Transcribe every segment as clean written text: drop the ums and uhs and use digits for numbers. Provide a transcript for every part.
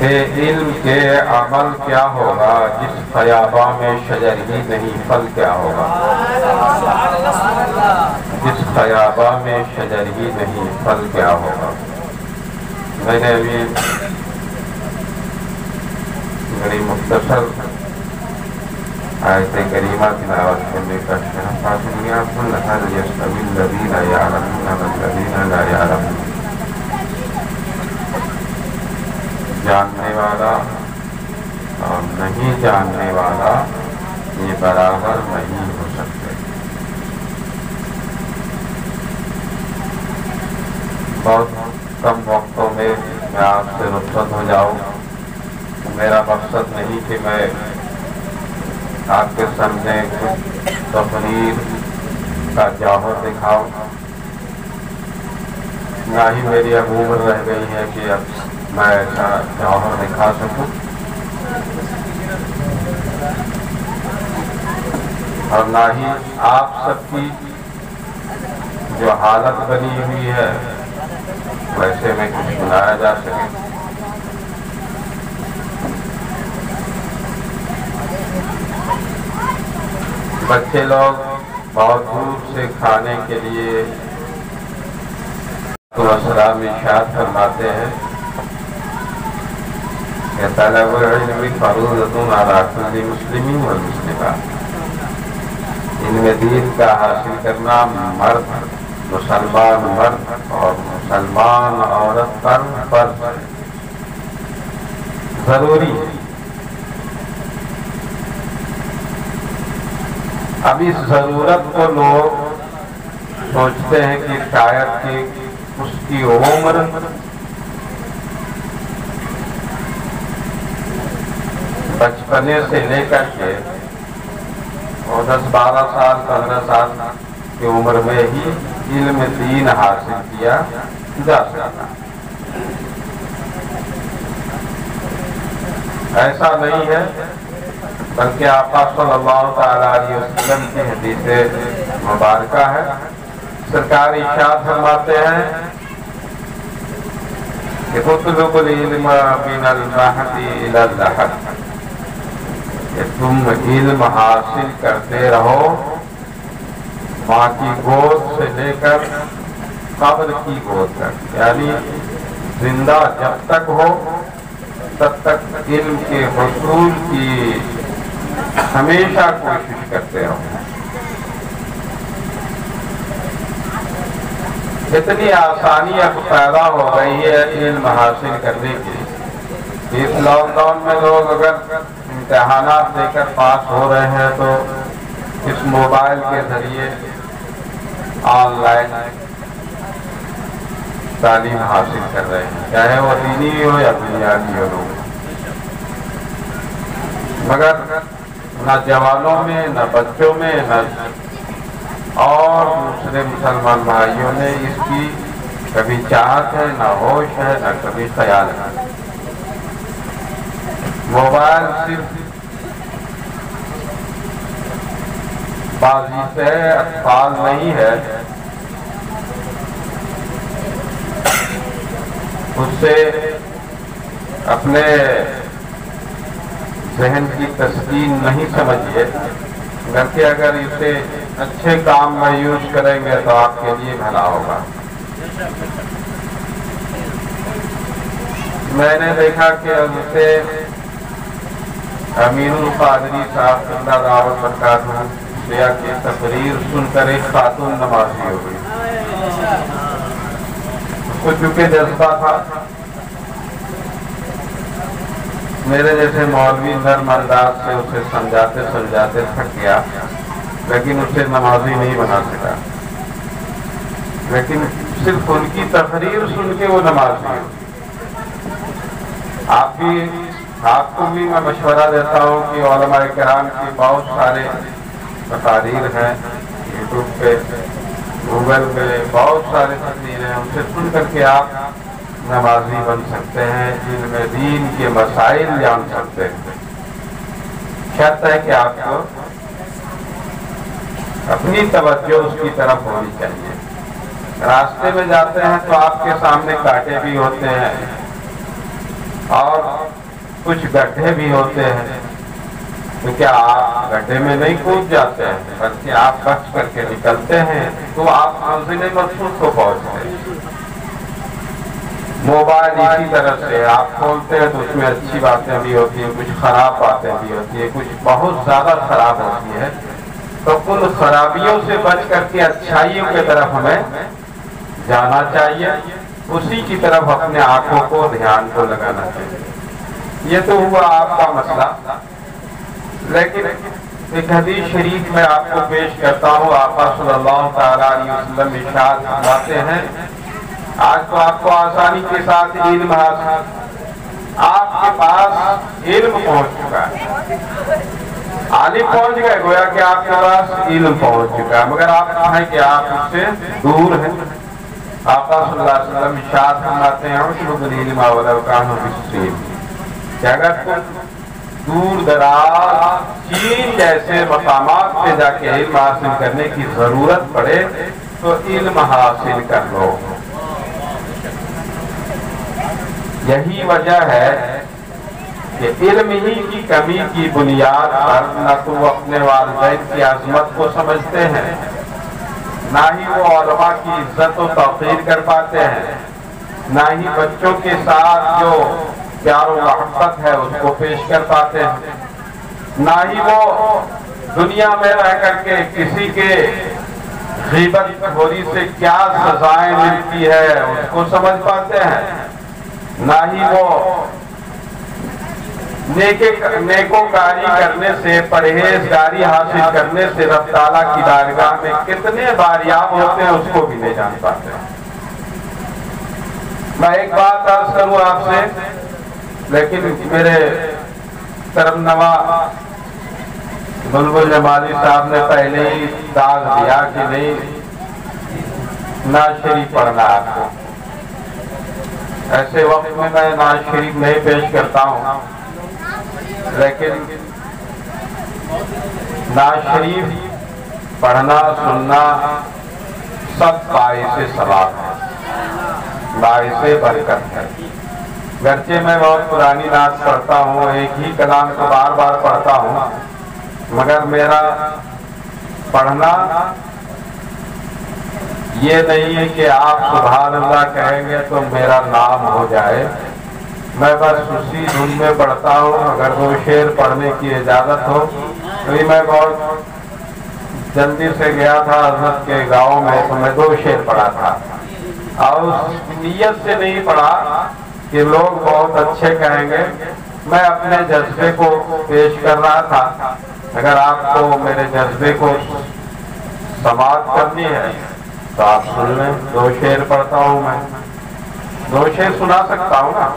بے علم کے عمل کیا ہوگا، جس خیاباں میں شجر ہی نہیں پھل کیا ہوگا، جس خیاباں میں شجر ہی نہیں پھل کیا ہوگا۔ میں نے ابھی بڑی مختصر آیت کریمہ تلاوت کرنے کا شرف حاصل کیا۔ قل هل يستوي الذين يعلمون والذين لا يعلمون، جاننے والا اور نہیں جاننے والا یہ برابر نہیں ہو سکتے۔ بہت کم وقتوں میں آپ سے رخصت ہو جاؤں، میرا مقصد نہیں کہ میں آپ کے سامنے تقریر کا جوہر دکھاؤں، نہ ہی میری اب عمر رہ گئی ہے کہ اب میں ایسا جوہر دکھا سکوں، اور نہ ہی آپ سب کی جو حالت بنی ہوئی ہے ویسے میں کچھ بنایا جا سکے۔ بچے لوگ بہت دور سے کھانے کے لیے السلام ارشاد فرماتے ہیں کہ طلب العلم فریضۃ علی کل مسلم والمسلمہ، علم دین کا حاصل کرنا مرد، مسلمان مرد اور مسلمان عورت پر فرض ہے، ضروری ہے۔ اب اس ضرورت کو لوگ سوچتے ہیں کہ شاید کہ اس کی عمر بچپنے سے لے کر کے اور 10-12 سال 15 سال کی عمر میں ہی علم دین حاصل کیا جا سکتا۔ ایسا نہیں ہے، بلکہ آقا صلی اللہ تعالی علیہ وسلم کی حدیث مبارکہ ہے، سرکار ارشاد فرماتے ہیں کہ اطلبوا العلم من المہد الی اللحد، کہ تم علم حاصل کرتے رہو ماں کی گود سے لے کر قبر کی گود تک، یعنی زندہ جب تک ہو تب تک علم کے حصول کی ہمیشہ کوشش کرتے رہو۔ اتنی آسانی اب پیدا ہو گئی ہے علم حاصل کرنے کی، اس لاک ڈاؤن میں لوگ اگر امتحانات دے کر پاس ہو رہے ہیں تو اس موبائل کے ذریعے آن لائن تعلیم حاصل کر رہے ہیں، چاہے وہ دینی ہو یا دنیاوی ہو لوگ، مگر نہ جوانوں میں نہ بچوں میں نہ اور دوسرے مسلمان بھائیوں نے اس کی کبھی چاہت ہے، نہ ہوش ہے، نہ کبھی خیال ہے۔ موبائل صرف بازی سے اطفال نہیں ہے، اس سے اپنے ذہن کی تسکین نہیں سمجھیے، بلکہ اگر اسے اچھے کام میں یوز کریں گے تو آپ کے لیے بھلا ہوگا۔ میں نے دیکھا کہ اسے امین القادری صاحب زندہ دعوت برکاتہ شیعہ کی تقریر سن کر ایک خاتون نمازی ہو گئی، اس کو چونکہ جذبہ تھا، میرے جیسے مولوی نرم انداز سے اسے سمجھاتے سمجھاتے تھک گیا، لیکن اسے نمازی نہیں بنا سکا، لیکن صرف ان کی تقریر سن کے وہ نمازی ہو۔ آپ کو بھی میں مشورہ دیتا ہوں کہ علماء کرام کی بہت سارے تقاریر ہیں، یوٹیوب پہ گوگل پہ بہت سارے تقریر ہیں، ان سے سن کر کے آپ نمازی بن سکتے ہیں، علم دین کے مسائل جان سکتے ہیں۔ شرط ہے کہ آپ کو اپنی توجہ اس کی طرف ہونی چاہیے۔ راستے میں جاتے ہیں تو آپ کے سامنے کانٹے بھی ہوتے ہیں اور کچھ گڈھے بھی ہوتے ہیں، تو کیا آپ گڈھے میں نہیں کود جاتے ہیں بلکہ آپ بچ کر کے نکلتے ہیں تو آپ منزل مقصود کو پہنچتے ہیں۔ موبائل اسی طرح سے آپ کھولتے ہیں تو اس میں اچھی باتیں بھی ہوتی ہیں، کچھ خراب باتیں بھی ہوتی ہیں، کچھ بہت زیادہ خراب ہوتی ہے، تو ان خرابیوں سے بچ کر کے اچھائیوں کی طرف ہمیں جانا چاہیے، اسی کی طرف اپنے آنکھوں کو دھیان کو لگانا چاہیے۔ یہ تو ہوا آپ کا مسئلہ، لیکن ایک حدیث شریف میں آپ کو پیش کرتا ہوں۔ آقا صلی اللہ تعالیٰ علیہ وسلم ارشاد فرماتے ہیں، آج تو آپ کو آسانی کے ساتھ علم حاصل، آپ کے پاس علم پہنچ چکا ہے، عالم پہنچ گئے، گویا کہ آپ کے پاس علم پہنچ چکا ہے، مگر آپ کہیں کہ آپ اس سے دور ہیں۔ آقا صلی اللہ علیہ وسلم ارشاد فرماتے ہیں، اطلب العلم ولو کان بالسین، کہ اگر تم دور دراز چین جیسے مقامات پہ جا کے علم حاصل کرنے کی ضرورت پڑے تو علم حاصل کر لو۔ یہی وجہ ہے کہ علم ہی کی کمی کی بنیاد پر نہ تو وہ اپنے والدین کی عظمت کو سمجھتے ہیں، نہ ہی وہ علماء کی عزت و توقیر کر پاتے ہیں، نہ ہی بچوں کے ساتھ جو پیار و محبت ہے اس کو پیش کر پاتے ہیں، نہ ہی وہ دنیا میں رہ کر کے کسی کے غیبت خوری سے کیا سزائیں ملتی ہے اس کو سمجھ پاتے ہیں، نہ ہی وہ نیکوکاری کرنے سے، پرہیزگاری حاصل کرنے سے رب تعالیٰ کی بارگاہ میں کتنے باریاب ہوتے ہیں اس کو بھی نہیں جان پاتے۔ میں ایک بات عرض کروں آپ سے، لیکن میرے کرم نوا بلبل جمالی صاحب نے پہلے ہی داغ دیا کہ نہیں نعت شریف پڑھنا آپ کو۔ ایسے وقت میں نعت شریف نہیں پیش کرتا ہوں، لیکن نعت شریف پڑھنا سننا سب باعث ثواب ہے، باعث برکت ہے۔ گرچہ میں بہت پرانی نعت پڑھتا ہوں، ایک ہی کلام کو بار بار پڑھتا ہوں، مگر میرا پڑھنا یہ نہیں ہے کہ آپ سبحان اللہ کہیں گے تو میرا نام ہو جائے۔ میں بس اسی دھن میں پڑھتا ہوں، اگر 2 شعر پڑھنے کی اجازت ہو تو میں بہت جلدی سے گیا تھا حضرت کے گاؤں میں، تو میں 2 شعر پڑھا تھا، اور اس نیت سے نہیں پڑھا کہ لوگ بہت اچھے کہیں گے، میں اپنے جذبے کو پیش کر رہا تھا۔ اگر آپ کو میرے جذبے کو سماعت کرنی ہے تو آپ سن لیں، 2 شعر پڑھتا ہوں، میں 2 شعر سنا سکتا ہوں نا،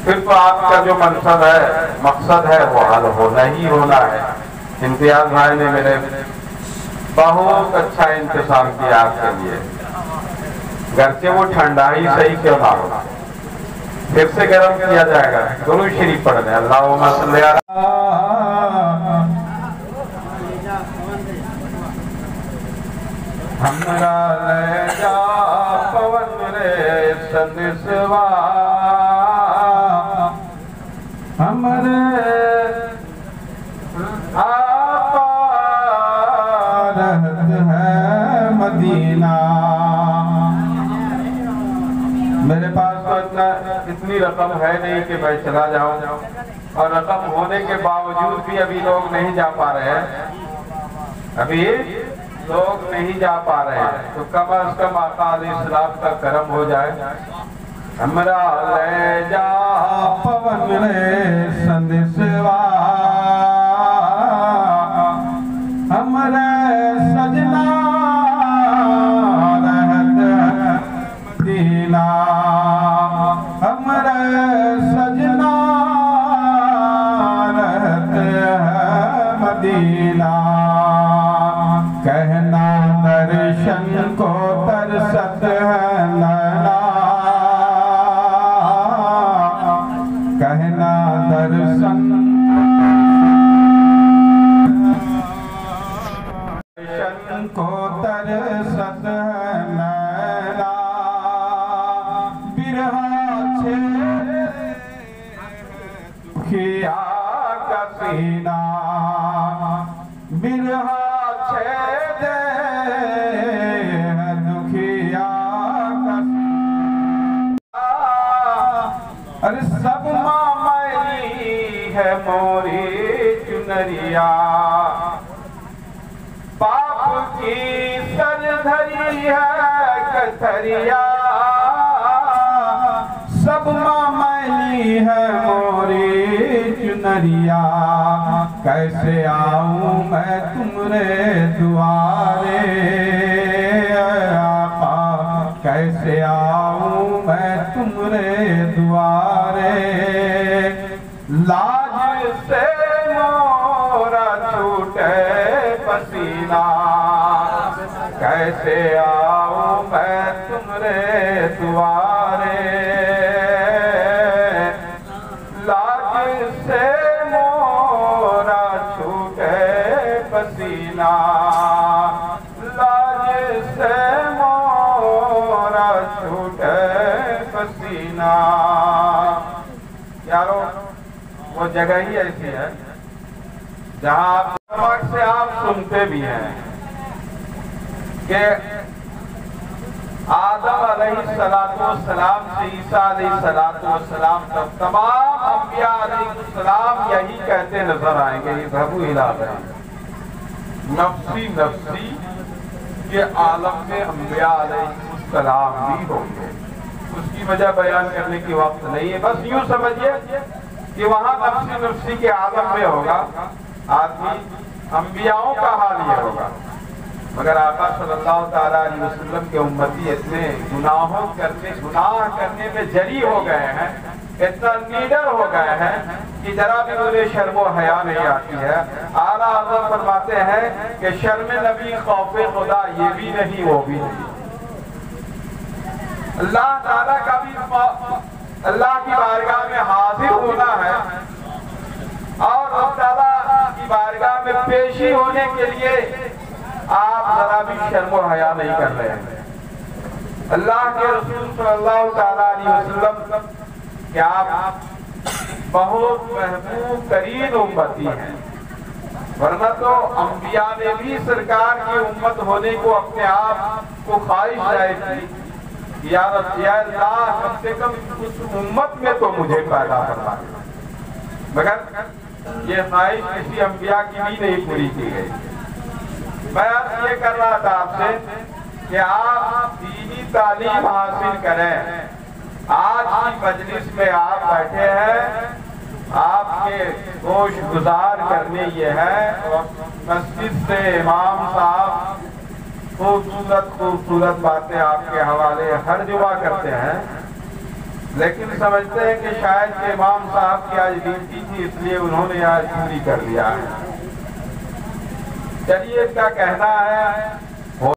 پھر تو آپ کا جو مقصد ہے وہ حل ہونا ہی ہونا ہے۔ امتیاز بھائی نے میرے بہت اچھا انتظام کیا آپ کے لیے، گرچہ وہ ٹھنڈا ہی صحیح کیوں نہ ہو، پھر سے گرم کیا جائے گا۔ درود شریف پڑھ لیں، اللہم صلی علی ہمرا لے جا پون رے سنسوا، ہمرے آپا رہت ہے مدینہ۔ میرے پاس تو اتنی رقم ہے نہیں کہ میں چلا جاؤں، اور رقم ہونے کے باوجود بھی ابھی لوگ نہیں جا پا رہے ہیں، ابھی لوگ نہیں جا پا رہے ہیں، تو کم از کم آقا علیہ السلام کا کرم ہو جائے۔ ہمرا لے جا پون رے سندسوا، ہمرے سجنا رہت مدینہ، ہمرے سجنا رہت مدینہ، کہنا درشن کو ترست ہے نینا، کہنا درشن کو ترست ہے نینا، برہا چھے دکھیا کا سینہ برہا چھیدے دکھیا کا سینہ ارے سب میلی ہے موری چنریا پاپ کی سر دھری ہے کتھریا سب میلی ہے موری چنریا کیسے آؤں میں تمرے دوارے آقا کیسے آؤں میں تمرے دوارے لاج سے مورا چھوٹے پسینہ کیسے آؤں میں تمرے دوارے لاج سے مورا چھوٹے پسینہ لاج سے مورا چھوٹے پسینہ یارو وہ جگہ ہی ایسی ہے جہاں آپ سے آپ سنتے بھی ہیں کہ آدم علیہ السلام سے عیسیٰ علیہ السلام تک تمام انبیاء علیہ السلام یہی کہتے نظر آئیں گے اذهبوا الی غیری نفسی نفسی کے عالم میں انبیاء علیہ السلام بھی ہوں گے اس کی وجہ بیان کرنے کی وقت نہیں ہے بس یوں سمجھئے کہ وہاں نفسی نفسی کے عالم میں ہوگا آدمی انبیاءوں کا حال یہ ہوگا مگر آقا صلی اللہ تعالیٰ علیہ وسلم کے امتی اتنے گناہ کرنے میں جری ہو گئے ہیں اتنا نیڈر ہو گئے ہیں کہ ذرا بھی انہیں شرم و حیا نہیں آتی ہے اعلیٰ حضرت فرماتے ہیں کہ شرم نبی خوف خدا یہ بھی نہیں وہ بھی نہیں اللہ تعالیٰ کا بھی اللہ کی بارگاہ میں حاضر ہونا ہے اور رب تعالیٰ کی بارگاہ میں پیشی ہونے کے لیے آپ ذرا بھی شرم و حیا نہیں کر رہے ہیں اللہ کے رسول صلی اللہ تعالیٰ علیہ وسلم کہ آپ بہت محبوب ترین امتی ہیں ورنہ تو انبیاء نے بھی سرکار کی امت ہونے کو اپنے آپ کو خواہش ظاہر کی یا اللہ کم سے کم اس امت میں تو مجھے پیدا کرنا مگر یہ خواہش کسی انبیاء کی بھی نہیں پوری کی گئی میں عرض یہ کر رہا تھا آپ سے کہ آپ دینی تعلیم حاصل کریں آج کی مجلس میں آپ بیٹھے ہیں آپ کے گوش گزار کرنے یہ ہے مسجد سے امام صاحب خوبصورت باتیں آپ کے حوالے ہر جمعہ کرتے ہیں لیکن سمجھتے ہیں کہ شاید کہ امام صاحب کی آج ڈیوٹی تھی اس لیے انہوں نے آج پوری کر لیا ہے چلیے اس کا کہنا ہے